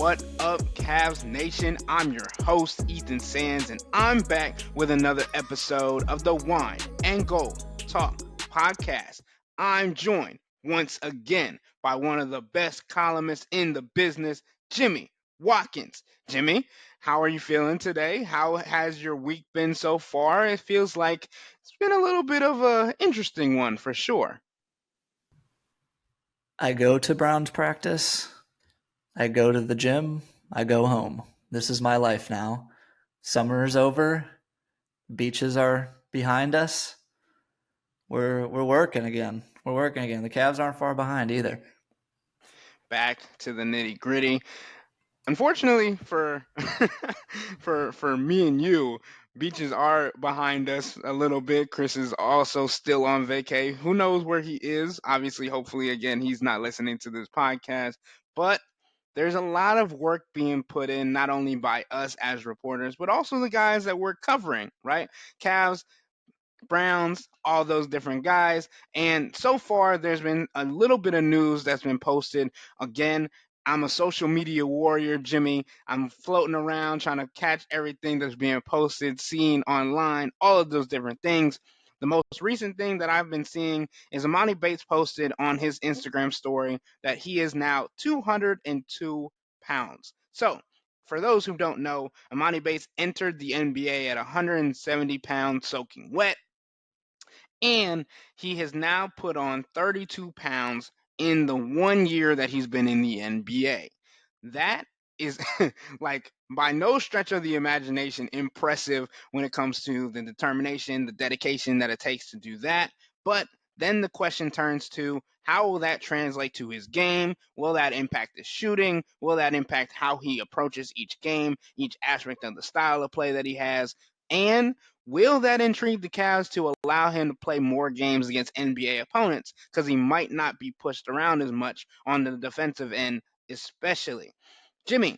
What up, Cavs Nation? I'm your host, Ethan Sands, and I'm back with another episode of the Wine and Gold Talk podcast. I'm joined once again by one of the best columnists in the business, Jimmy Watkins. Jimmy, how are you feeling today? How has your week been so far? It feels like it's been a little bit of an interesting one for sure. I go to Browns practice. I go to the gym. I go home. This is my life now. Summer is over. Beaches are behind us. We're working again. We're working again. The Cavs aren't far behind either. Back to the nitty gritty. Unfortunately for for me and you, beaches are behind us a little bit. Chris is also still on vacay. Who knows where he is? Obviously, hopefully, again, he's not listening to this podcast. But there's a lot of work being put in, not only by us as reporters, but also the guys that we're covering, right? Cavs, Browns, all those different guys. And so far, there's been a little bit of news that's been posted. Again, I'm a social media warrior, Jimmy. I'm floating around trying to catch everything that's being posted, seen online, all of those different things. The most recent thing that I've been seeing is Amani Bates posted on his Instagram story that he is now 202 pounds. So, for those who don't know, Amani Bates entered the NBA at 170 pounds soaking wet, and he has now put on 32 pounds in the 1 year that he's been in the NBA. That is like by no stretch of the imagination impressive when it comes to the determination, the dedication that it takes to do that. But then the question turns to how will that translate to his game? Will that impact his shooting? Will that impact how he approaches each game, each aspect of the style of play that he has? And will that intrigue the Cavs to allow him to play more games against NBA opponents because he might not be pushed around as much on the defensive end, especially? Jimmy,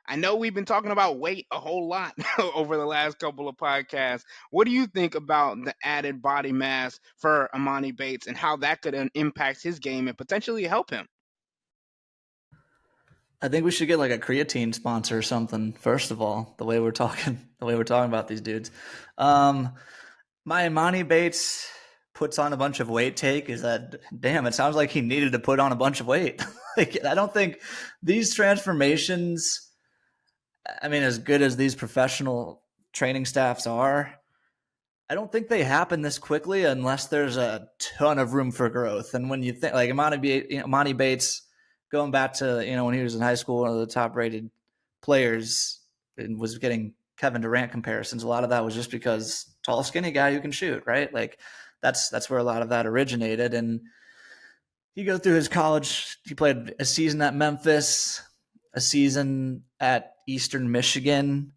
I know we've been talking about weight a whole lot over the last couple of podcasts. What do you think about the added body mass for Amani Bates and how that could impact his game and potentially help him? I think we should get like a creatine sponsor or something. First of all, the way we're talking about these dudes. My Imani Bates puts on a bunch of weight take is that, damn, it sounds like he needed to put on a bunch of weight. Like, I don't think these transformations, I mean, as good as these professional training staffs are, I don't think they happen this quickly unless there's a ton of room for growth. And when you think like Imani Bates, going back to, when he was in high school, one of the top rated players, and was getting Kevin Durant comparisons. A lot of that was just because tall, skinny guy who can shoot, right? Like that's where a lot of that originated. And you go through his college, he played a season at Memphis, a season at Eastern Michigan.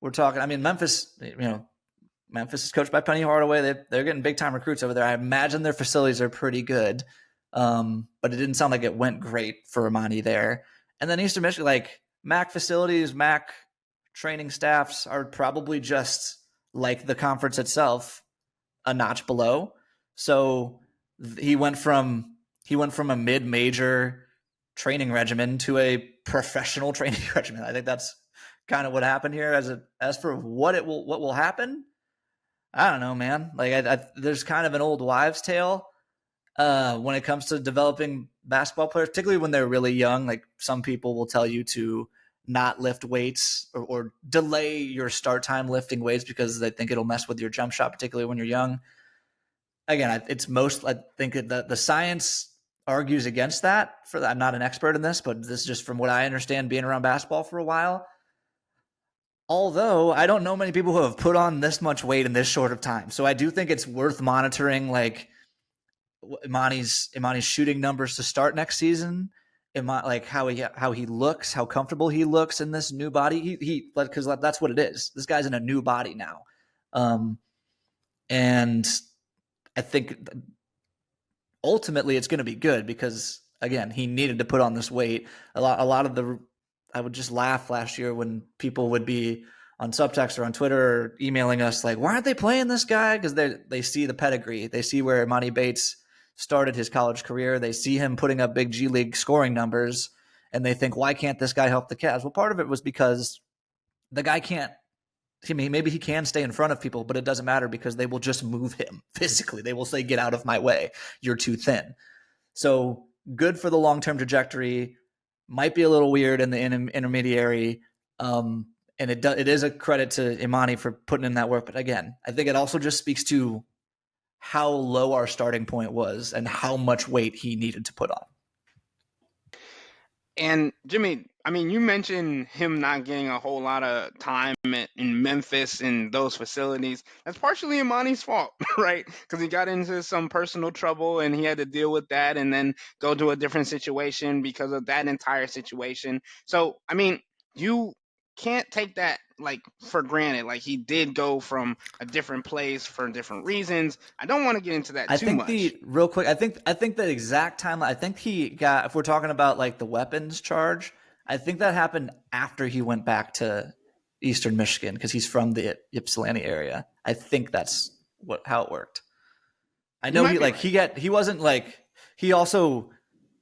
We're talking, I mean, Memphis is coached by Penny Hardaway. They're getting big time recruits over there. I imagine their facilities are pretty good. But it didn't sound like it went great for Amani there. And then Eastern Michigan, like MAC facilities, MAC training staffs are probably just like the conference itself, a notch below. So he went from a mid-major training regimen to a professional training regimen. I think that's kind of what happened here. As for what will happen, I don't know, man. Like there's kind of an old wives' tale when it comes to developing basketball players, particularly when they're really young. Like some people will tell you to not lift weights or delay your start time lifting weights because they think it'll mess with your jump shot, particularly when you're young. Again, I think that the science argues against that. I'm not an expert in this, but this is just from what I understand being around basketball for a while. Although I don't know many people who have put on this much weight in this short of time. So I do think it's worth monitoring, like Imani's shooting numbers to start next season. Like how he looks, how comfortable he looks in this new body. Because that's what it is. This guy's in a new body now, and I think ultimately it's going to be good because again he needed to put on this weight. A lot of I would just laugh last year when people would be on Subtext or on Twitter or emailing us like, why aren't they playing this guy? Because they see the pedigree, they see where Imani Bates started his college career. They see him putting up big G League scoring numbers, and they think, why can't this guy help the Cavs? Well, part of it was because the guy can't. I mean, maybe he can stay in front of people, but it doesn't matter because they will just move him physically. They will say, "Get out of my way. You're too thin." So good for the long-term trajectory. Might be a little weird in the intermediary. And it is a credit to Imani for putting in that work. But again, I think it also just speaks to how low our starting point was and how much weight he needed to put on. And Jimmy, I mean, you mentioned him not getting a whole lot of time in Memphis in those facilities. That's partially Imani's fault, right? Because he got into some personal trouble and he had to deal with that and then go to a different situation because of that entire situation. So, I mean, you can't take that like for granted. Like he did go from a different place for different reasons. I don't want to get into that I too think much. the real quick, I think the exact time. I think he got. If we're talking about like the weapons charge, I think that happened after he went back to Eastern Michigan because he's from the Ypsilanti area. I think that's how it worked. I You know might be right. he wasn't like he also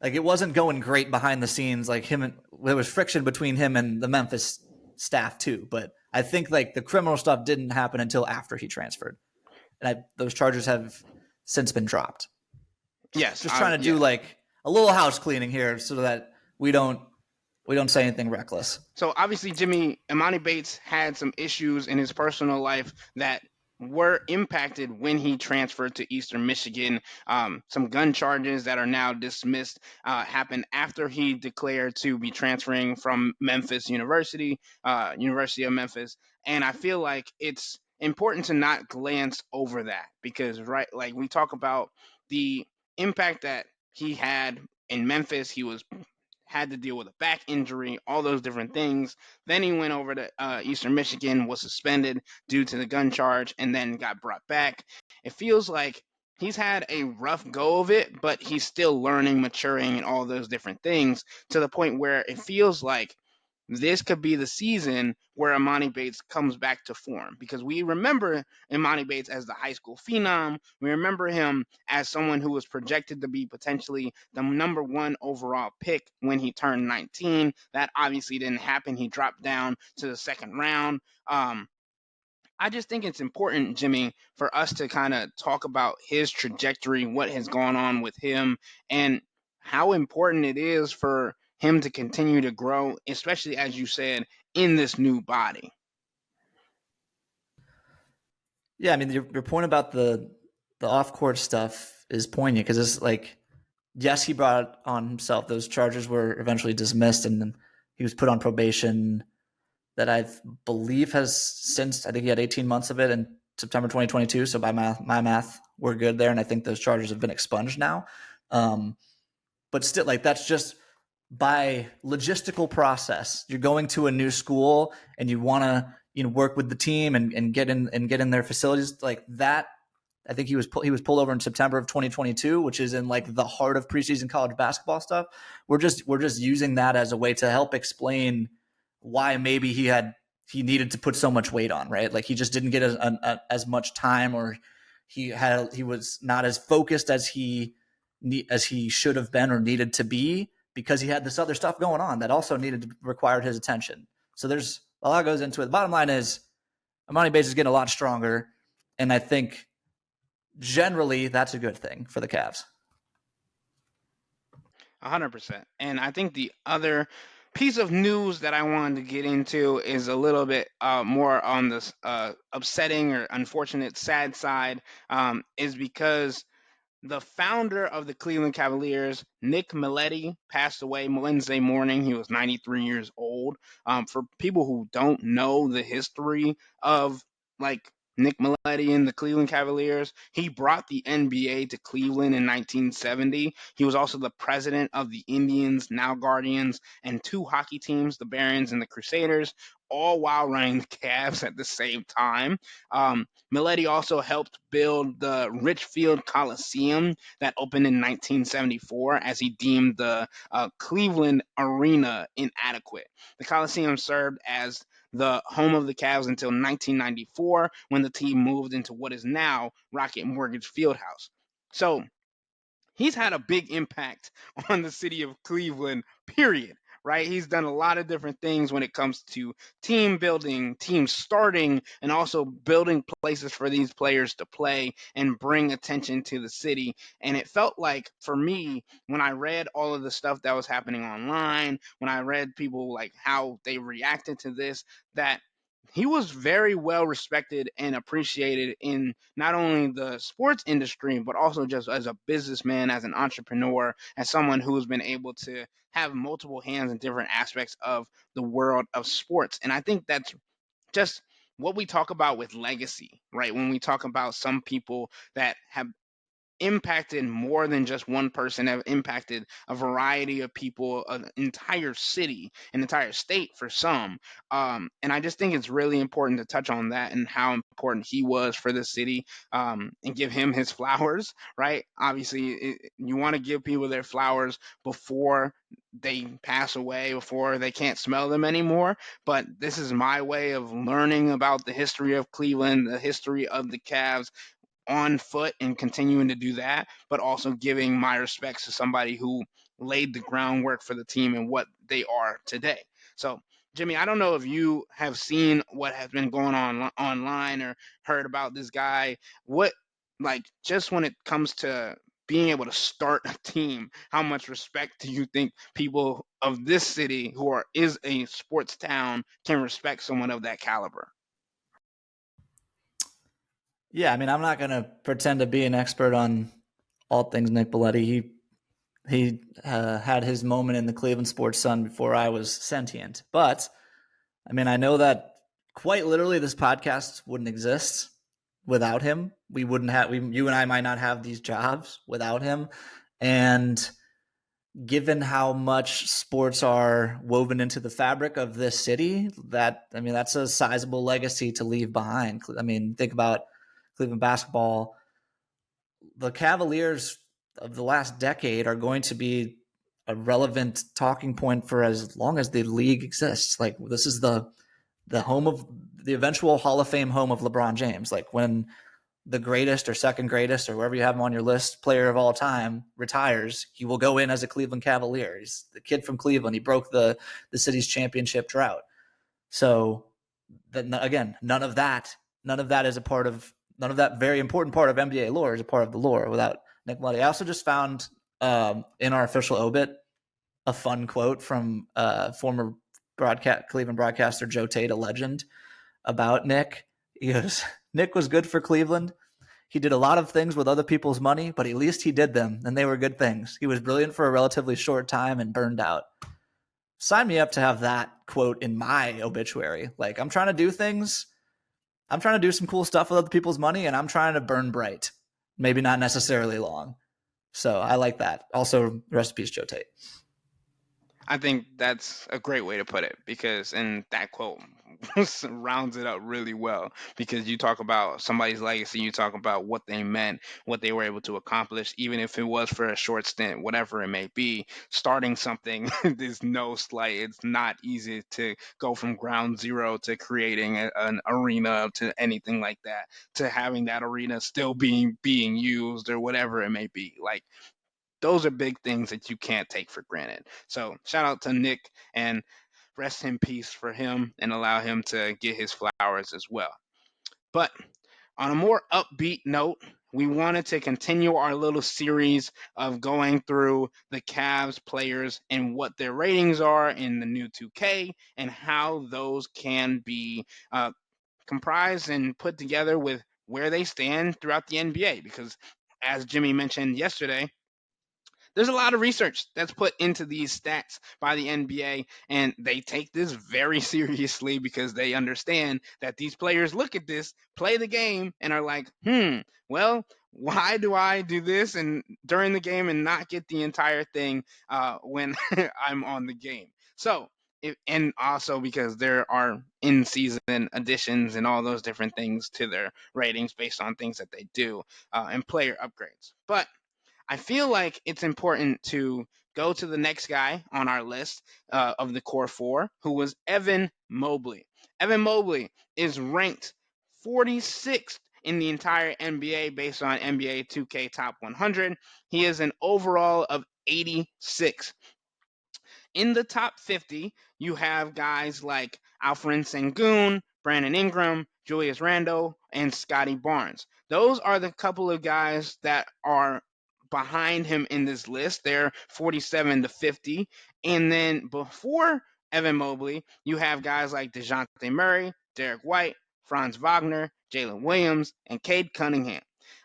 like it wasn't going great behind the scenes. Like him and there was friction between him and the Memphis staff too. But I think like the criminal stuff didn't happen until after he transferred, and those charges have since been dropped. Yes, Just trying to do yes. like a little house cleaning here so that we don't say anything reckless. So obviously, Jimmy Imani Bates had some issues in his personal life that were impacted when he transferred to Eastern Michigan. Some gun charges that are now dismissed happened after he declared to be transferring from Memphis University, University of Memphis. And I feel like it's important to not glance over that because, right, like we talk about the impact that he had in Memphis. He was had to deal with a back injury, all those different things. Then he went over to Eastern Michigan, was suspended due to the gun charge, and then got brought back. It feels like he's had a rough go of it, but he's still learning, maturing, and all those different things to the point where it feels like this could be the season where Imani Bates comes back to form because we remember Imani Bates as the high school phenom. We remember him as someone who was projected to be potentially the number one overall pick when he turned 19. That obviously didn't happen. He dropped down to the second round. I just think it's important, Jimmy, for us to kind of talk about his trajectory, what has gone on with him, and how important it is for him to continue to grow, especially as you said, in this new body. Yeah, I mean your point about the off court stuff is poignant because it's like yes, he brought it on himself. Those charges were eventually dismissed, and then he was put on probation. That I believe has since I think he had 18 months of it in September 2022. So by my math, we're good there, and I think those charges have been expunged now. But still, like that's just by logistical process. You're going to a new school and you want to work with the team and get in their facilities like that. I think he was pulled over in September of 2022, which is in like the heart of preseason college basketball stuff. We're just using that as a way to help explain why maybe he needed to put so much weight on, right? Like he just didn't get as much time, or he was not as focused as he should have been or needed to be because he had this other stuff going on that also required his attention. So there's a lot goes into it. The bottom line is Imani Bates is getting a lot stronger, and I think generally that's a good thing for the Cavs. 100%. And I think the other piece of news that I wanted to get into is a little bit more on this upsetting or unfortunate, sad side, is because the founder of the Cleveland Cavaliers, Nick Mileti, passed away Wednesday morning. He was 93 years old. For people who don't know the history of like Nick Mileti and the Cleveland Cavaliers, he brought the NBA to Cleveland in 1970. He was also the president of the Indians, now Guardians, and two hockey teams, the Barons and the Crusaders, all while running the Cavs at the same time. Mileti also helped build the Richfield Coliseum that opened in 1974 as he deemed the Cleveland Arena inadequate. The Coliseum served as the home of the Cavs until 1994 when the team moved into what is now Rocket Mortgage Fieldhouse. So he's had a big impact on the city of Cleveland, period. right? He's done a lot of different things when it comes to team building, team starting, and also building places for these players to play and bring attention to the city. And it felt like for me, when I read all of the stuff that was happening online, when I read people like how they reacted to this, that he was very well respected and appreciated in not only the sports industry, but also just as a businessman, as an entrepreneur, as someone who's been able to have multiple hands in different aspects of the world of sports. And I think that's just what we talk about with legacy, right? When we talk about some people that have impacted more than just one person, have impacted a variety of people, an entire city, an entire state for some. And I just think it's really important to touch on that and how important he was for the city, and give him his flowers, right? Obviously, you want to give people their flowers before they pass away, before they can't smell them anymore. But this is my way of learning about the history of Cleveland, the history of the Cavs, on foot and continuing to do that, but also giving my respects to somebody who laid the groundwork for the team and what they are today. So, Jimmy, I don't know if you have seen what has been going on online or heard about this guy. What, like, just when it comes to being able to start a team, how much respect do you think people of this city, who is a sports town, can respect someone of that caliber? Yeah, I mean, I'm not going to pretend to be an expert on all things Nick Mileti. He had his moment in the Cleveland Sports Sun before I was sentient. But I mean, I know that quite literally this podcast wouldn't exist without him. We wouldn't have you and I might not have these jobs without him. And given how much sports are woven into the fabric of this city, that I mean, that's a sizable legacy to leave behind. I mean, think about Cleveland basketball. The Cavaliers of the last decade are going to be a relevant talking point for as long as the league exists. Like, this is the home of the eventual Hall of Fame home of LeBron James. Like, when the greatest or second greatest or wherever you have him on your list player of all time retires, he will go in as a Cleveland Cavalier. He's the kid from Cleveland. He broke the city's championship drought. So again, none of that is a part of none of that very important part of NBA lore is a part of the lore without Nick Mileti. I also just found in our official obit a fun quote from former Cleveland broadcaster Joe Tate, a legend, about Nick. He goes, Nick was good for Cleveland. He did a lot of things with other people's money, but at least he did them, and they were good things. He was brilliant for a relatively short time and burned out. Sign me up to have that quote in my obituary. Like, I'm trying to do things. I'm trying to do some cool stuff with other people's money, and I'm trying to burn bright. Maybe not necessarily long. So I like that. Also, rest in peace, Joe Tate. I think that's a great way to put it, because, and that quote rounds it up really well, because you talk about somebody's legacy, you talk about what they meant, what they were able to accomplish, even if it was for a short stint, whatever it may be. Starting something is no slight. It's not easy to go from ground zero to creating an arena to anything like that, to having that arena still being used or whatever it may be. Like, those are big things that you can't take for granted. So shout out to Nick, and rest in peace for him, and allow him to get his flowers as well. But on a more upbeat note, we wanted to continue our little series of going through the Cavs players and what their ratings are in the new 2K, and how those can be comprised and put together with where they stand throughout the NBA. Because, as Jimmy mentioned yesterday, there's a lot of research that's put into these stats by the NBA, and they take this very seriously, because they understand that these players look at this, play the game, and are like, well, why do I do this and during the game and not get the entire thing when I'm on the game? So, and also because there are in-season additions and all those different things to their ratings based on things that they do, and player upgrades. But I feel like it's important to go to the next guy on our list of the core four, who was Evan Mobley. Evan Mobley is ranked 46th in the entire NBA based on NBA 2K Top 100. He is an overall of 86. In the top 50, you have guys like Alfred Sengun, Brandon Ingram, Julius Randle, and Scotty Barnes. Those are the couple of guys that are behind him in this list. They're 47 to 50. And then before Evan Mobley, you have guys like DeJounte Murray, Derek White, Franz Wagner, Jalen Williams, and Cade Cunningham.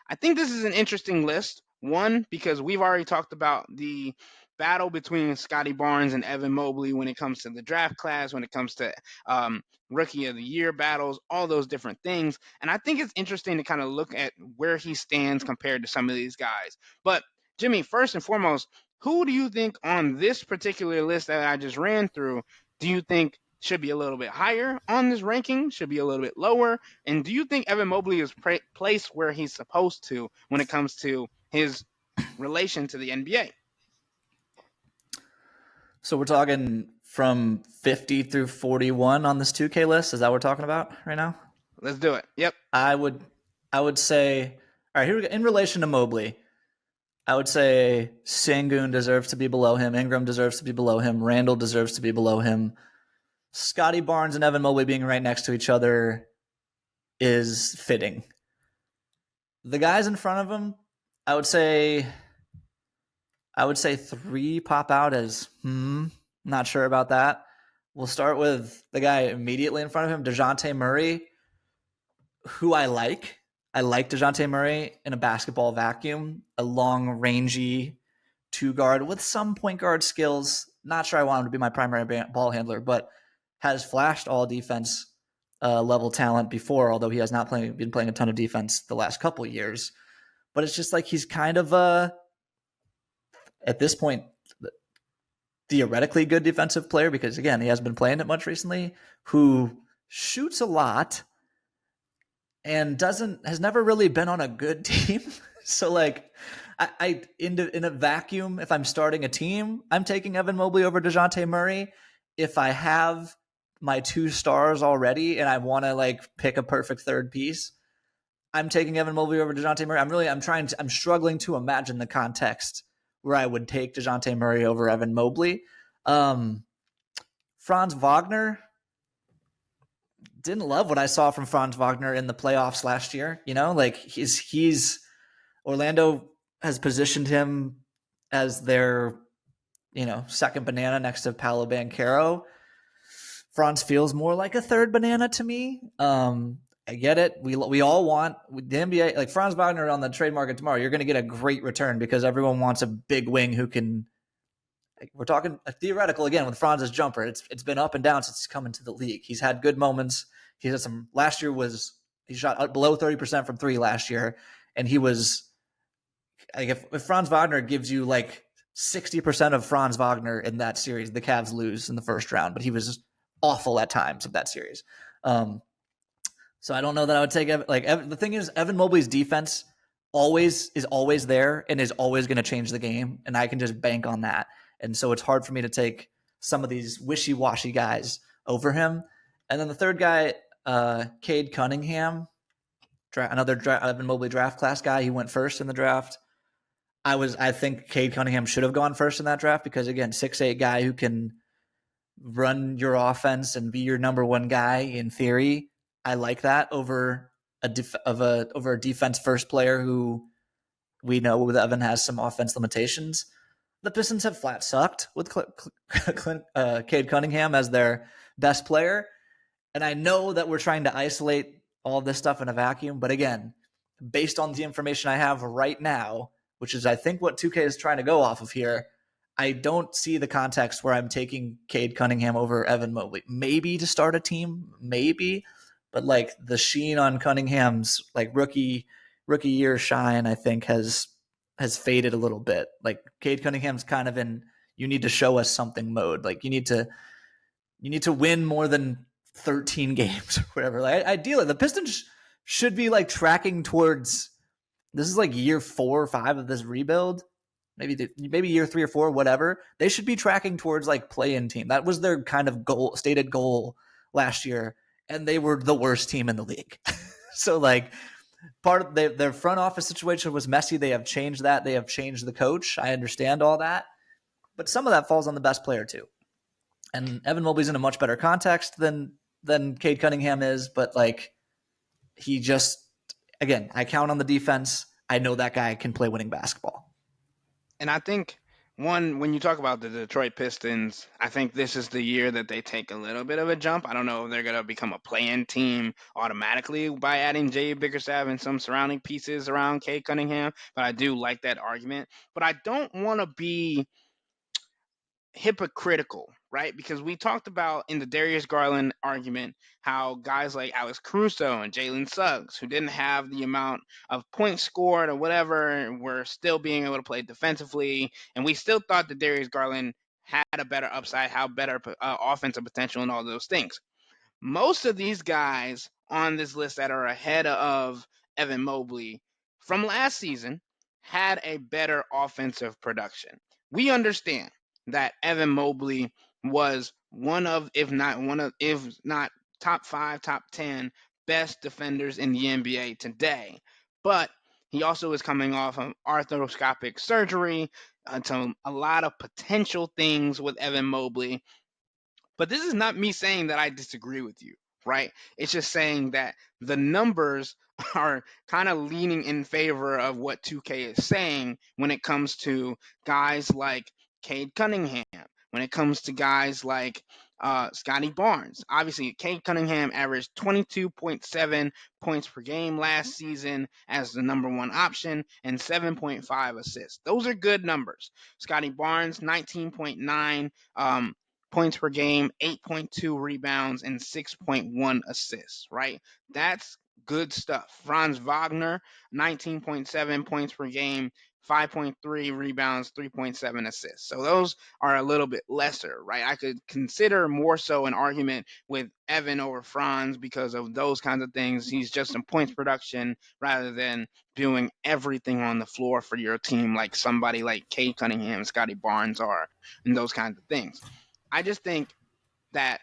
I think this is an interesting list. One, because we've already talked about the battle between Scotty Barnes and Evan Mobley when it comes to the draft class, when it comes to rookie of the year battles, all those different things. And I think it's interesting to kind of look at where he stands compared to some of these guys. But Jimmy, first and foremost, who do you think on this particular list that I just ran through, do you think should be a little bit higher on this ranking, should be a little bit lower? And do you think Evan Mobley is placed where he's supposed to when it comes to his relation to the NBA? So we're talking from 50 through 41 on this 2K list. Is that what we're talking about right now? Let's do it. Yep. I would say, all right, here we go. In relation to Mobley, I would say Sengun deserves to be below him. Ingram deserves to be below him. Randall deserves to be below him. Scotty Barnes and Evan Mobley being right next to each other is fitting. The guys in front of him, I would say 3 pop out as not sure about that. We'll start with the guy immediately in front of him, DeJounte Murray, who I like. I like DeJounte Murray in a basketball vacuum, a long, rangy 2-guard with some point guard skills. Not sure I want him to be my primary ball handler, but has flashed all defense level talent before, although he has not been playing a ton of defense the last couple of years. But it's just like he's kind of at this point, theoretically good defensive player because, again, he hasn't been playing it much recently, who shoots a lot and has never really been on a good team. So, like, in a vacuum, if I'm starting a team, I'm taking Evan Mobley over DeJounte Murray. If I have my 2 stars already and I want to, like, pick a perfect third piece, I'm taking Evan Mobley over DeJounte Murray. I'm struggling to imagine the context where I would take DeJounte Murray over Evan Mobley. Franz Wagner, didn't love what I saw from Franz Wagner in the playoffs last year. You know, like he's Orlando has positioned him as their, second banana next to Paolo Banchero. Franz feels more like a third banana to me. I get it. We all want the NBA, like Franz Wagner on the trade market tomorrow. You're going to get a great return because everyone wants a big wing who can. We're talking theoretical again with Franz's jumper. It's been up and down since he's come into the league. He's had good moments. He had some. Last year he shot below 30% from 3 last year, and he was. Like if Franz Wagner gives you like 60% of Franz Wagner in that series, the Cavs lose in the first round. But he was awful at times of that series. So I don't know that I would take the thing is Evan Mobley's defense is always there and is always going to change the game, and I can just bank on that. And so it's hard for me to take some of these wishy-washy guys over him. And then the third guy, Cade Cunningham, another Evan Mobley draft class guy. He went first in the draft. I think Cade Cunningham should have gone first in that draft because, again, 6'8" guy who can run your offense and be your number one guy in theory. I like that over a defense first player who we know with Evan has some offense limitations. The Pistons have flat sucked with Cade Cunningham as their best player. And I know that we're trying to isolate all this stuff in a vacuum. But again, based on the information I have right now, which is I think what 2K is trying to go off of here, I don't see the context where I'm taking Cade Cunningham over Evan Mobley. Maybe to start a team, maybe. But like the sheen on Cunningham's like rookie year shine, I think has faded a little bit. Like Cade Cunningham's kind of in you need to show us something mode. Like you need to win more than 13 games or whatever. Like ideally, the Pistons should be like tracking towards. This is like year 4 or 5 of this rebuild. Maybe year 3 or 4, whatever. They should be tracking towards like play-in team. That was their kind of stated goal last year. And they were the worst team in the league. So like part of their front office situation was messy. They have changed that. They have changed the coach. I understand all that. But some of that falls on the best player too. And Evan Mobley's in a much better context than Cade Cunningham is, but like he just again, I count on the defense. I know that guy can play winning basketball. And I think when you talk about the Detroit Pistons, I think this is the year that they take a little bit of a jump. I don't know if they're gonna become a play-in team automatically by adding Jay Bickerstaff and some surrounding pieces around Kate Cunningham, but I do like that argument. But I don't want to be hypocritical, right? Because we talked about in the Darius Garland argument how guys like Alex Caruso and Jalen Suggs, who didn't have the amount of points scored or whatever, were still being able to play defensively, and we still thought that Darius Garland had a better upside, how better offensive potential, and all those things. Most of these guys on this list that are ahead of Evan Mobley from last season had a better offensive production. We understand that Evan Mobley was one of, if not top 5, top 10 best defenders in the NBA today. But he also is coming off of arthroscopic surgery, to a lot of potential things with Evan Mobley. But this is not me saying that I disagree with you, right? It's just saying that the numbers are kind of leaning in favor of what 2K is saying when it comes to guys like Cade Cunningham, when it comes to guys like Scotty Barnes. Obviously, Cade Cunningham averaged 22.7 points per game last season as the number one option and 7.5 assists. Those are good numbers. Scotty Barnes, 19.9 points per game, 8.2 rebounds, and 6.1 assists, right? That's good stuff. Franz Wagner, 19.7 points per game, 5.3 rebounds, 3.7 assists. So those are a little bit lesser, right? I could consider more so an argument with Evan over Franz because of those kinds of things. He's just in points production rather than doing everything on the floor for your team like somebody like Cade Cunningham, Scotty Barnes are, and those kinds of things. I just think that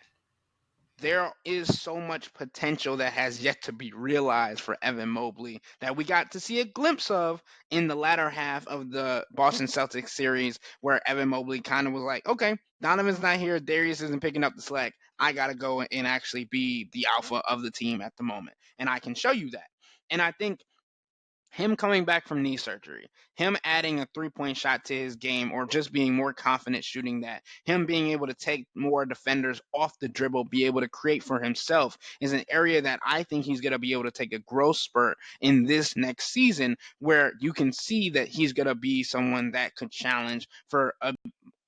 there is so much potential that has yet to be realized for Evan Mobley that we got to see a glimpse of in the latter half of the Boston Celtics series, where Evan Mobley kind of was like, okay, Donovan's not here, Darius isn't picking up the slack. I got to go and actually be the alpha of the team at the moment. And I can show you that. And I think him coming back from knee surgery, him adding a 3-point shot to his game, or just being more confident shooting that, him being able to take more defenders off the dribble, be able to create for himself, is an area that I think he's going to be able to take a growth spurt in this next season, where you can see that he's going to be someone that could challenge for a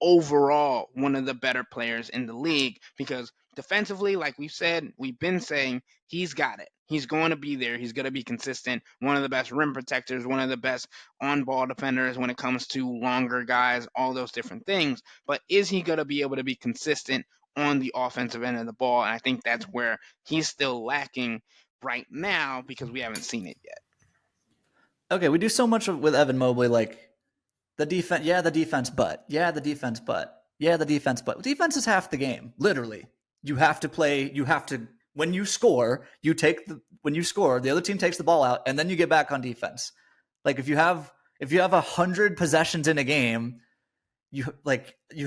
overall one of the better players in the league, because defensively, like we've said, we've been saying, he's got it. He's going to be there. He's going to be consistent. One of the best rim protectors, one of the best on ball defenders when it comes to longer guys, all those different things. But is he going to be able to be consistent on the offensive end of the ball? And I think that's where he's still lacking right now because we haven't seen it yet. Okay, we do so much with Evan Mobley, like the defense, yeah, the defense, but yeah, the defense, but yeah, the defense, but defense is half the game. Literally, you have to play. You have to when you score, when you score, the other team takes the ball out, and then you get back on defense. Like if you have 100 possessions in a game, you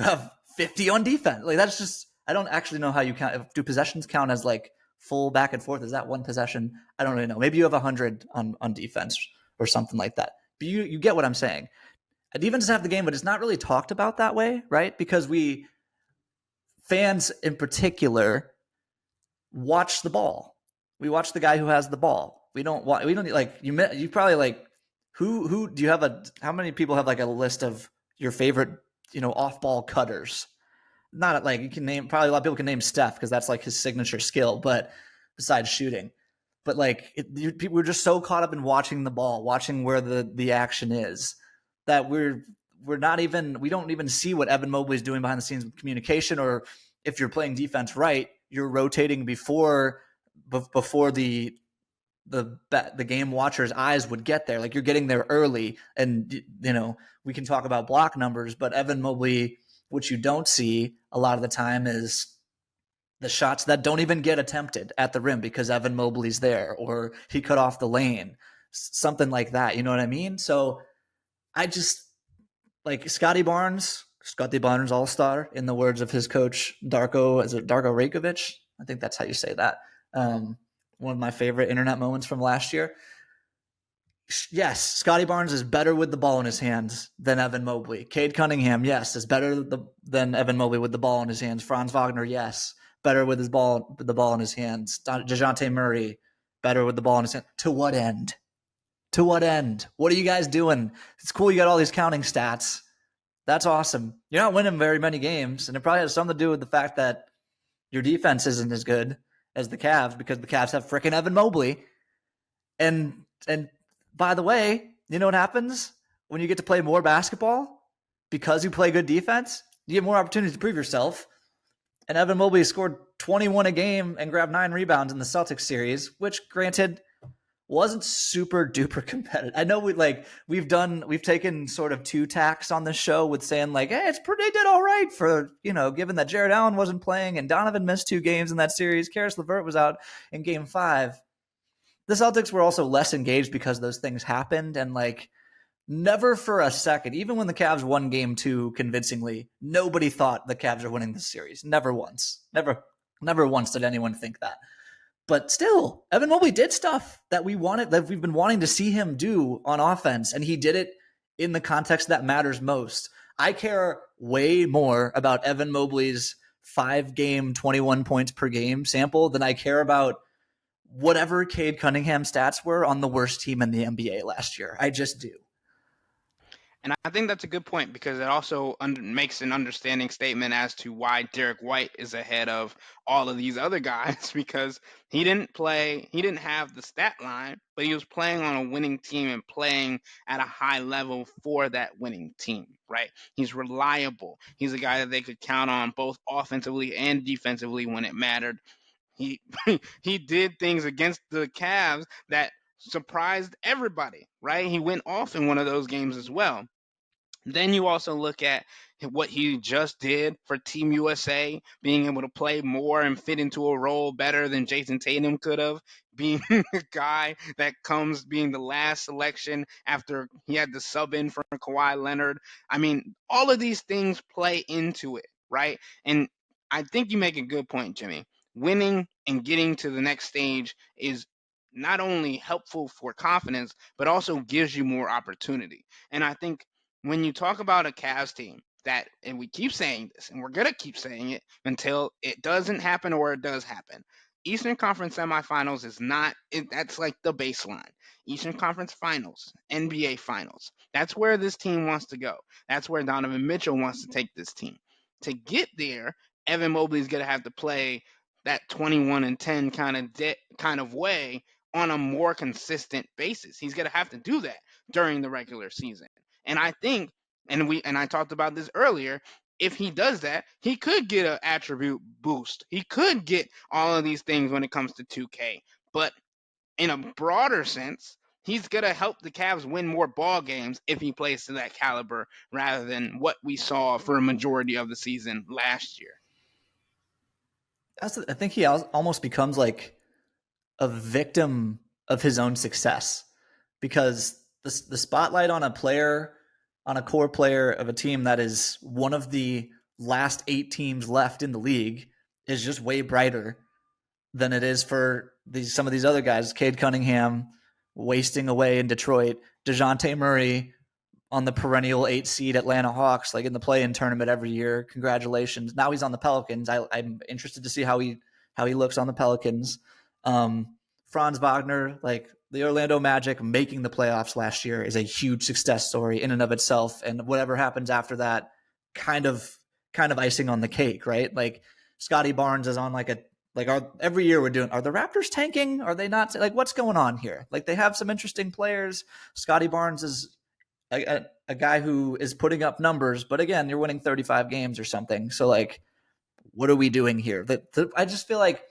have 50 on defense. Like that's just I don't actually know how you count. Do possessions count as like full back and forth? Is that one possession? I don't really know. Maybe you have 100 on defense or something like that. But you get what I'm saying. Defense is half the game, but it's not really talked about that way, right? Because we fans in particular watch the ball. We watch the guy who has the ball. We don't like you probably like who do you have how many people have like a list of your favorite, off ball cutters? Not like you can name, probably a lot of people can name Steph because that's like his signature skill, but besides shooting. But like we're just so caught up in watching the ball, watching where the action is, that we don't even see what Evan Mobley is doing behind the scenes with communication, or if you're playing defense right, you're rotating before the game watcher's eyes would get there. Like you're getting there early, and we can talk about block numbers, but Evan Mobley, what you don't see a lot of the time is the shots that don't even get attempted at the rim because Evan Mobley's there, or he cut off the lane, something like that. You know what I mean? So I just like Scotty Barnes Scotty Barnes All-Star, in the words of his coach, Darko Rakovic? I think that's how you say that. One of my favorite internet moments from last year. Yes, Scotty Barnes is better with the ball in his hands than Evan Mobley. Cade Cunningham, yes, is better than Evan Mobley with the ball in his hands. Franz Wagner, yes, better with the ball in his hands. DeJounte Murray, better with the ball in his hands. To what end? To what end? What are you guys doing? It's cool you got all these counting stats. That's awesome. You're not winning very many games, and it probably has something to do with the fact that your defense isn't as good as the Cavs because the Cavs have freaking Evan Mobley. And by the way, you know what happens when you get to play more basketball? Because you play good defense, you get more opportunities to prove yourself. And Evan Mobley scored 21 a game and grabbed 9 rebounds in the Celtics series, which granted wasn't super duper competitive. I know we've taken sort of 2 tacks on this show with saying like, hey, they did all right for, given that Jared Allen wasn't playing and Donovan missed 2 games in that series. Karis LeVert was out in game 5. The Celtics were also less engaged because those things happened, and like never for a second, even when the Cavs won game 2 convincingly, nobody thought the Cavs are winning this series. Never once. Never once did anyone think that. But still, Evan Mobley did stuff that we've been wanting to see him do on offense, and he did it in the context that matters most. I care way more about Evan Mobley's 5-game, 21 points per game sample than I care about whatever Cade Cunningham stats were on the worst team in the NBA last year. I just do. And I think that's a good point because it also makes an understanding statement as to why Derek White is ahead of all of these other guys because he didn't have the stat line, but he was playing on a winning team and playing at a high level for that winning team, right? He's reliable. He's a guy that they could count on both offensively and defensively when it mattered. He he did things against the Cavs that surprised everybody, right? He went off in one of those games as well. Then you also look at what he just did for Team USA, being able to play more and fit into a role better than Jason Tatum could have, being a guy that comes being the last selection after he had to sub in for Kawhi Leonard. I mean, all of these things play into it, right? And I think you make a good point, Jimmy. Winning and getting to the next stage is not only helpful for confidence, but also gives you more opportunity. And I think when you talk about a Cavs team that, and we keep saying this, and we're going to keep saying it until it doesn't happen or it does happen. Eastern Conference semifinals is not, that's like the baseline. Eastern Conference finals, NBA finals. That's where this team wants to go. That's where Donovan Mitchell wants to take this team. To get there, Evan Mobley is going to have to play that 21 and 10 kind of way on a more consistent basis. He's going to have to do that during the regular season. And I think, and I talked about this earlier, if he does that, he could get an attribute boost. He could get all of these things when it comes to 2K. But in a broader sense, he's going to help the Cavs win more ball games if he plays to that caliber rather than what we saw for a majority of the season last year. I think he almost becomes like a victim of his own success because the spotlight on a player, on a core player of a team that is one of the last 8 teams left in the league is just way brighter than it is for some of these other guys. Cade Cunningham wasting away in Detroit, DeJounte Murray on the perennial 8 seed Atlanta Hawks, like in the play-in tournament every year. Congratulations. Now he's on the Pelicans. I'm interested to see how he looks on the Pelicans. Franz Wagner, like the Orlando Magic making the playoffs last year is a huge success story in and of itself. And whatever happens after that, kind of icing on the cake, right? Like Scotty Barnes is on every year we're doing, are the Raptors tanking? Are they not? Like, what's going on here? Like, they have some interesting players. Scotty Barnes is a guy who is putting up numbers, but again, you're winning 35 games or something. So, like, what are we doing here? I just feel like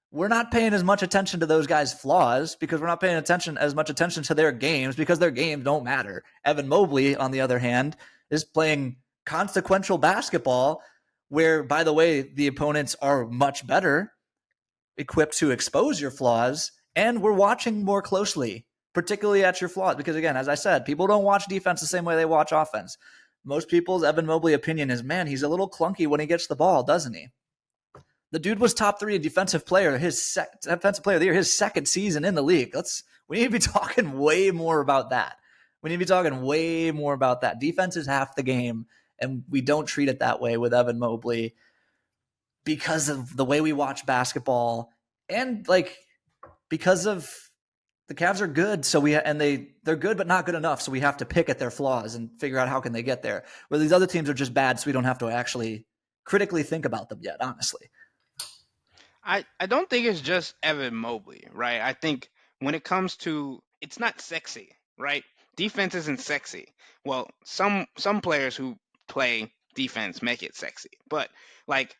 we're not paying as much attention to those guys' flaws because we're not paying as much attention to their games because their games don't matter. Evan Mobley, on the other hand, is playing consequential basketball where, by the way, the opponents are much better equipped to expose your flaws, and we're watching more closely, particularly at your flaws. Because again, as I said, people don't watch defense the same way they watch offense. most people's Evan Mobley opinion is, man, he's a little clunky when he gets the ball, doesn't he? The dude was top 3 defensive player of the year, his second season in the league. We need to be talking way more about that. We need to be talking way more about that. Defense is half the game, and we don't treat it that way with Evan Mobley because of the way we watch basketball and because of the Cavs are good, they're good but not good enough, so we have to pick at their flaws and figure out how can they get there. Where these other teams are just bad, so we don't have to actually critically think about them yet, honestly. I don't think it's just Evan Mobley, right? I think when it comes to, it's not sexy, right? Defense isn't sexy. Well, some players who play defense make it sexy, but like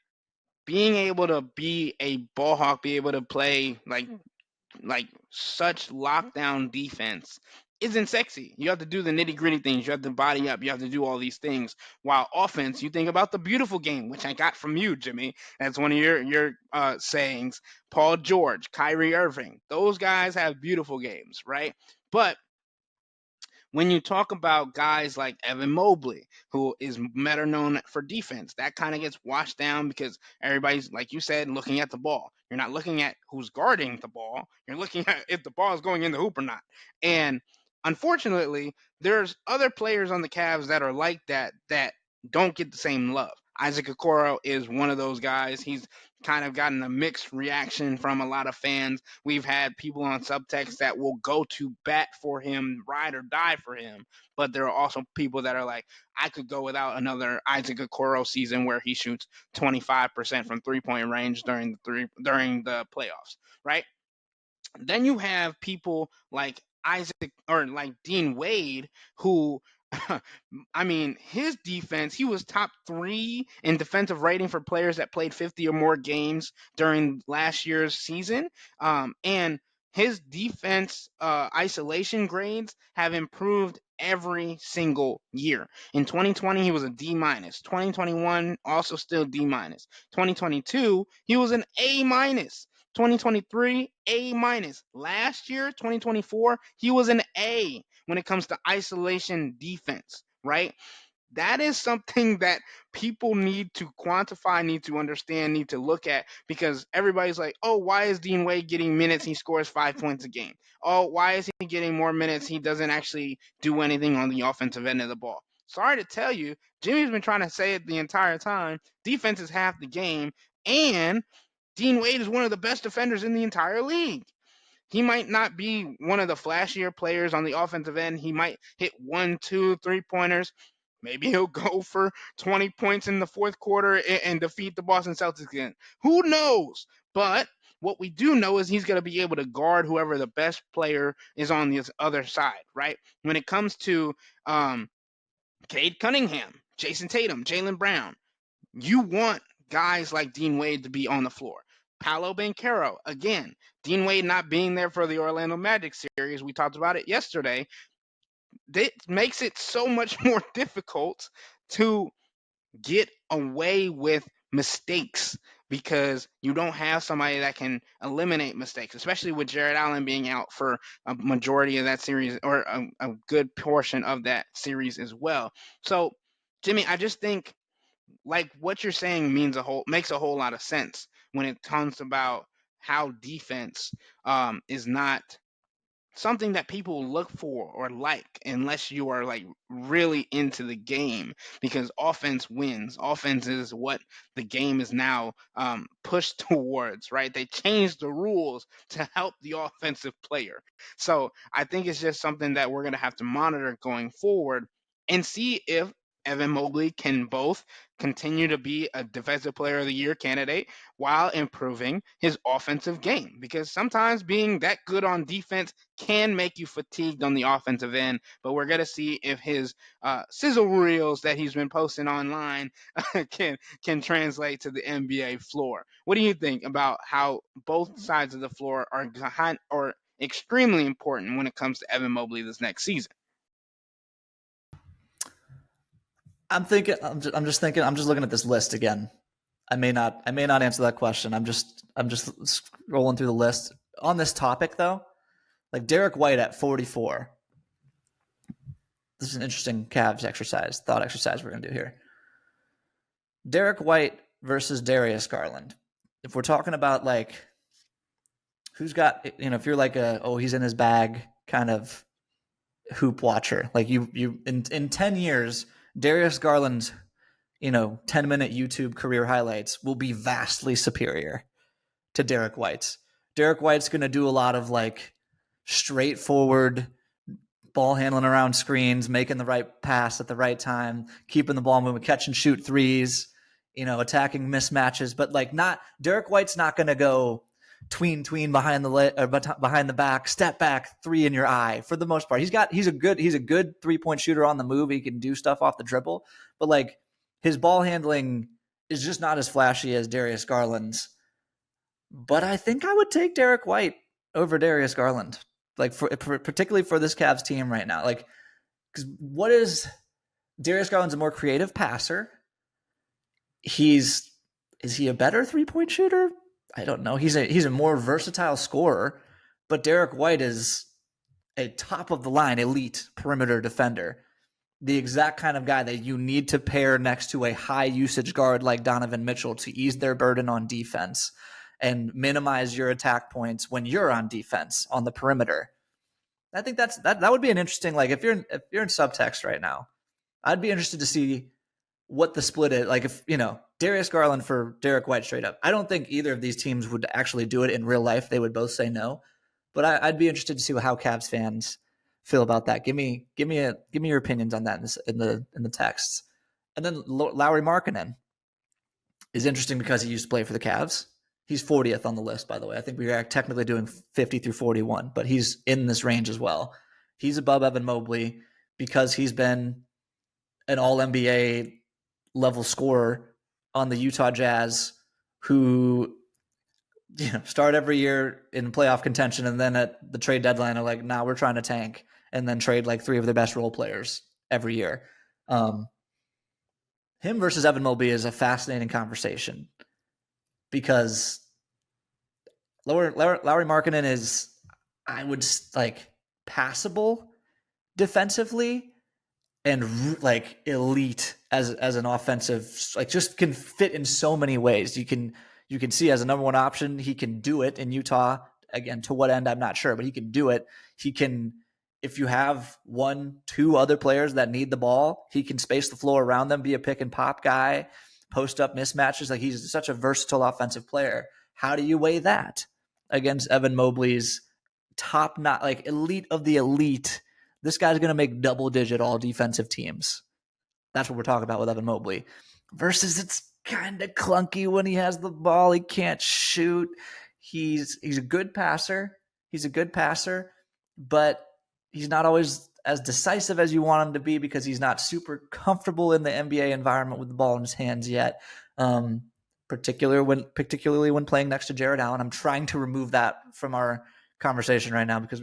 being able to be a ball hawk, be able to play like such lockdown defense isn't sexy. You have to do the nitty gritty things. You have to body up. You have to do all these things. While offense, you think about the beautiful game, which I got from you, Jimmy. That's one of your sayings. Paul George, Kyrie Irving, those guys have beautiful games, right? But when you talk about guys like Evan Mobley, who is better known for defense, that kind of gets washed down because everybody's, like you said, looking at the ball. You're not looking at who's guarding the ball. You're looking at if the ball is going in the hoop or not. And unfortunately, there's other players on the Cavs that are like that don't get the same love. Isaac Okoro is one of those guys. He's kind of gotten a mixed reaction from a lot of fans. We've had people on subtext that will go to bat for him, ride or die for him. But there are also people that are like, I could go without another Isaac Okoro season where he shoots 25% from 3-point range during the playoffs, right? Then you have people like Isaac or like Dean Wade, who, I mean, his defense, he was top 3 in defensive rating for players that played 50 or more games during last year's season. And his defense isolation grades have improved every single year. In 2020, he was a D minus. 2021, also still D minus. 2022, he was an A minus. 2023, A minus. Last year, 2024, he was an A when it comes to isolation defense, right? That is something that people need to quantify, need to understand, need to look at, because everybody's like, oh, why is Dean Wade getting minutes? He scores 5 points a game. Oh, why is he getting more minutes? He doesn't actually do anything on the offensive end of the ball. Sorry to tell you, Jimmy's been trying to say it the entire time. Defense is half the game, and Dean Wade is one of the best defenders in the entire league. He might not be one of the flashier players on the offensive end. He might hit 1, 2, 3-pointers. Maybe he'll go for 20 points in the fourth quarter and defeat the Boston Celtics again. Who knows? But what we do know is he's going to be able to guard whoever the best player is on the other side, right? When it comes to Cade Cunningham, Jason Tatum, Jaylen Brown, you want guys like Dean Wade to be on the floor. Paolo Banchero, again, Dean Wade not being there for the Orlando Magic series, we talked about it yesterday, it makes it so much more difficult to get away with mistakes because you don't have somebody that can eliminate mistakes, especially with Jared Allen being out for a majority of that series or a good portion of that series as well. So, Jimmy, I just think like what you're saying makes a whole lot of sense when it comes about how defense is not something that people look for or like unless you are like really into the game, because offense wins. Offense is what the game is now pushed towards, right? They changed the rules to help the offensive player. So I think it's just something that we're going to have to monitor going forward and see if Evan Mobley can both continue to be a defensive player of the year candidate while improving his offensive game, because sometimes being that good on defense can make you fatigued on the offensive end. But we're going to see if his sizzle reels that he's been posting online can translate to the NBA floor. What do you think about how both sides of the floor are behind, or extremely important when it comes to Evan Mobley this next season? I'm just looking at this list again. I may not answer that question. I'm just scrolling through the list. On this topic though, like Derek White at 44. this is an interesting Cavs thought exercise we're going to do here. Derek White versus Darius Garland. If we're talking about like who's got, if you're like he's in his bag kind of hoop watcher, like you in 10 years, Darius Garland's 10-minute YouTube career highlights will be vastly superior to Derek White's. Derek White's going to do a lot of like straightforward ball handling around screens, making the right pass at the right time, keeping the ball moving, catch and shoot threes, attacking mismatches. But like, not Derek White's not going to go tween behind behind the back, step back, three in your eye for the most part. He's a good 3-point shooter on the move. He can do stuff off the dribble, but like his ball handling is just not as flashy as Darius Garland's. But I think I would take Derek White over Darius Garland, like particularly for this Cavs team right now. Like, because what is Darius Garland's a more creative passer. Is he a better 3-point shooter? I don't know. He's a more versatile scorer, but Derek White is a top of the line elite perimeter defender. The exact kind of guy that you need to pair next to a high usage guard like Donovan Mitchell to ease their burden on defense and minimize your attack points when you're on defense on the perimeter. I think that would be an interesting, like if you're in subtext right now, I'd be interested to see what the split is. Like if, Darius Garland for Derek White straight up. I don't think either of these teams would actually do it in real life. They would both say no. But I'd be interested to see how Cavs fans feel about that. Give me your opinions on that in the texts. And then Lauri Markkanen is interesting because he used to play for the Cavs. He's 40th on the list, by the way. I think we are technically doing 50 through 41, but he's in this range as well. He's above Evan Mobley because he's been an all-NBA level scorer on the Utah Jazz, who start every year in playoff contention, and then at the trade deadline are like, nah, we're trying to tank, and then trade like 3 of their best role players every year. Him versus Evan Mobley is a fascinating conversation because Lauri Markkanen is, I would like, passable defensively and like elite as an offensive, like just can fit in so many ways. You can see as a number one option, he can do it in Utah. Again, to what end, I'm not sure, but he can do it. He can, if you have 1-2 other players that need the ball, he can space the floor around them, be a pick and pop guy, post up mismatches. Like he's such a versatile offensive player. How do you weigh that against Evan Mobley's top, not like elite of the elite? This guy's going to make double-digit all defensive teams. That's what we're talking about with Evan Mobley. Versus it's kind of clunky when he has the ball. He can't shoot. He's a good passer. But he's not always as decisive as you want him to be because he's not super comfortable in the NBA environment with the ball in his hands yet. Particularly when playing next to Jared Allen. I'm trying to remove that from our conversation right now because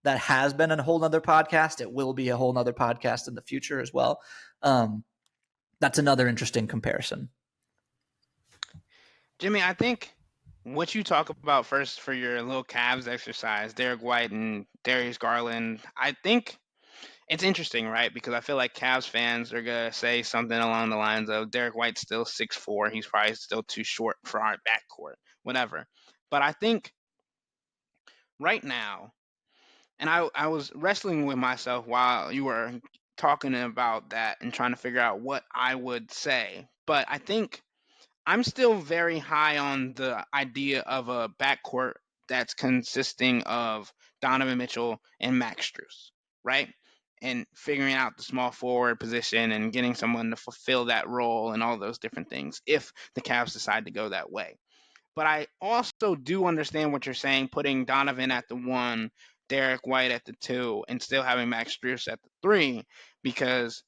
that has been a whole nother podcast. It will be a whole nother podcast in the future as well. That's another interesting comparison. Jimmy, I think what you talk about first for your little Cavs exercise, Derek White and Darius Garland, I think it's interesting, right? Because I feel like Cavs fans are going to say something along the lines of Derek White's still 6'4". He's probably still too short for our backcourt, whatever. But I think right now, and I was wrestling with myself while you were talking about that and trying to figure out what I would say. But I think I'm still very high on the idea of a backcourt that's consisting of Donovan Mitchell and Max Strus, right? And figuring out the small forward position and getting someone to fulfill that role and all those different things if the Cavs decide to go that way. But I also do understand what you're saying, putting Donovan at the 1, Derek White at the 2, and still having Max Strus at the 3, because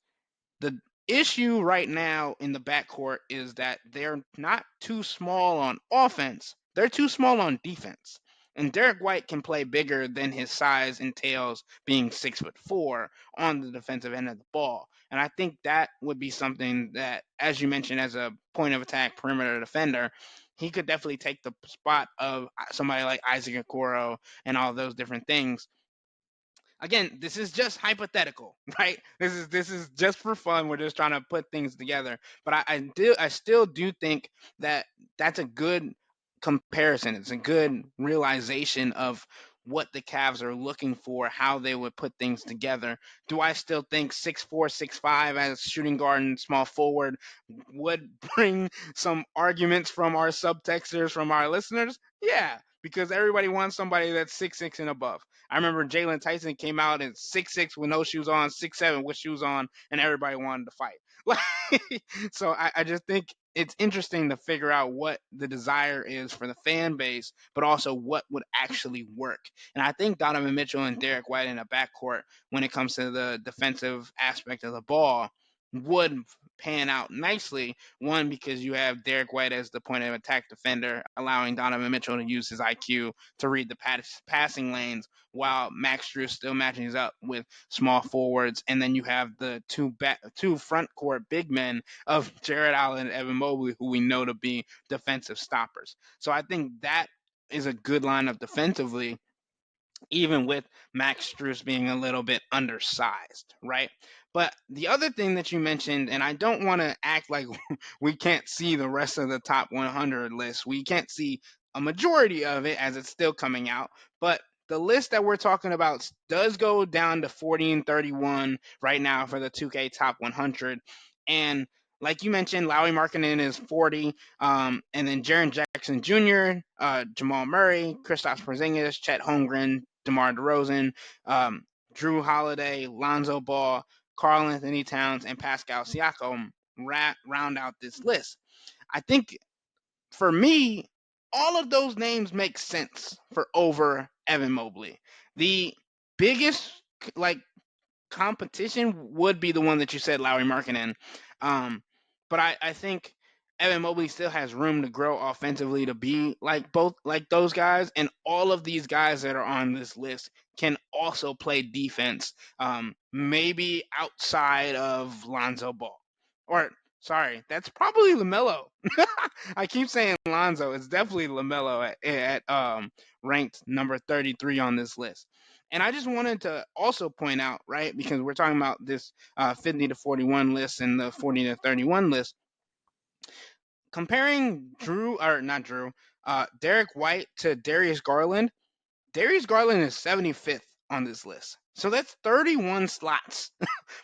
the issue right now in the backcourt is that they're not too small on offense. They're too small on defense. And Derek White can play bigger than his size entails, being 6'4" on the defensive end of the ball. And I think that would be something that, as you mentioned, as a point of attack perimeter defender, he could definitely take the spot of somebody like Isaac Okoro and all those different things. again, this is just hypothetical, right? This is just for fun. We're just trying to put things together. But I still do think that that's a good comparison. It's a good realization of what the Cavs are looking for, how they would put things together. Do I still think 6'4", 6'5" as shooting guard and small forward would bring some arguments from our subtexters, from our listeners? Yeah, because everybody wants somebody that's 6'6" and above. I remember Jalen Tyson came out at 6'6" with no shoes on, 6'7" with shoes on, and everybody wanted to fight. So I just think it's interesting to figure out what the desire is for the fan base, but also what would actually work. And I think Donovan Mitchell and Derek White in a backcourt, when it comes to the defensive aspect of the ball, would pan out nicely. One, because you have Derek White as the point of attack defender, allowing Donovan Mitchell to use his IQ to read the passing lanes, while Max Strus still matches up with small forwards. And then you have the two front court big men of Jared Allen and Evan Mobley, who we know to be defensive stoppers. So I think that is a good lineup defensively, even with Max Strus being a little bit undersized, right? But the other thing that you mentioned, and I don't want to act like we can't see the rest of the top 100 list. We can't see a majority of it as it's still coming out, but the list that we're talking about does go down to 40 and 31 right now for the 2K top 100. And like you mentioned, Lowry Markkinen is 40, and then Jaren Jackson Jr., Jamal Murray, Kristaps Porzingis, Chet Holmgren, DeMar DeRozan, Drew Holiday, Lonzo Ball, Karl Anthony Towns, and Pascal Siakam round out this list. I think for me, all of those names make sense for over Evan Mobley. The biggest like competition would be the one that you said, Lowry Markkinen. But I think Evan Mobley still has room to grow offensively to be like those guys, and all of these guys that are on this list can also play defense. Maybe outside of Lonzo Ball, or sorry, that's probably LaMelo. I keep saying Lonzo. It's definitely LaMelo at ranked number 33 on this list. And I just wanted to also point out, right, because we're talking about this 50 to 41 list and the 40 to 31 list, comparing Derek White to Darius Garland. Darius Garland is 75th on this list. So that's 31 slots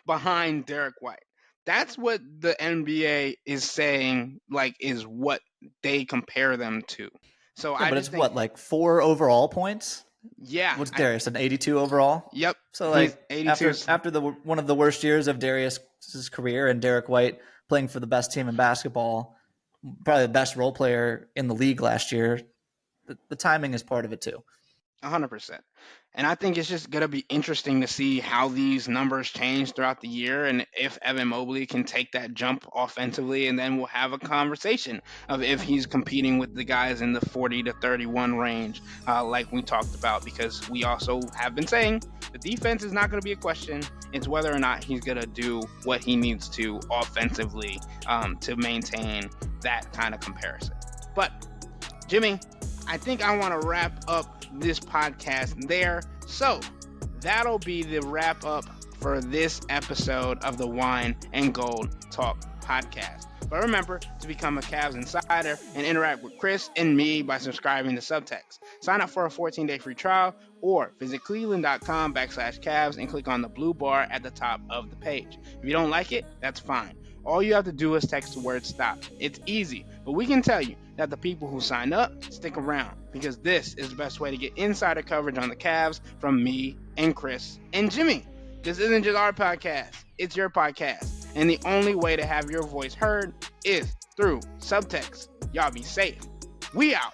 behind Derek White. That's what the NBA is saying, like, is what they compare them to. So Yeah, I but just it's think, what, like 4 overall points? yeah, What's Darius, an 82 overall? yep, So he's like 82. after the one of the worst years of Darius's career and Derek White playing for the best team in basketball, probably the best role player in the league last year, the timing is part of it too. 100%. And I think it's just going to be interesting to see how these numbers change throughout the year, and if Evan Mobley can take that jump offensively, and then we'll have a conversation of if he's competing with the guys in the 40 to 31 range, like we talked about, because we also have been saying the defense is not going to be a question. It's whether or not he's going to do what he needs to offensively to maintain that kind of comparison. But Jimmy, I think I want to wrap up this podcast there. So that'll be the wrap up for this episode of the Wine and Gold Talk podcast. But remember to become a Cavs insider and interact with Chris and me by subscribing to Subtext. Sign up for a 14-day free trial or visit cleveland.com/Cavs and click on the blue bar at the top of the page. If you don't like it, that's fine. All you have to do is text the word stop. It's easy, but we can tell you that the people who sign up stick around, because this is the best way to get insider coverage on the Cavs from me and Chris and Jimmy. This isn't just our podcast, it's your podcast. And the only way to have your voice heard is through Subtext. Y'all be safe. We out.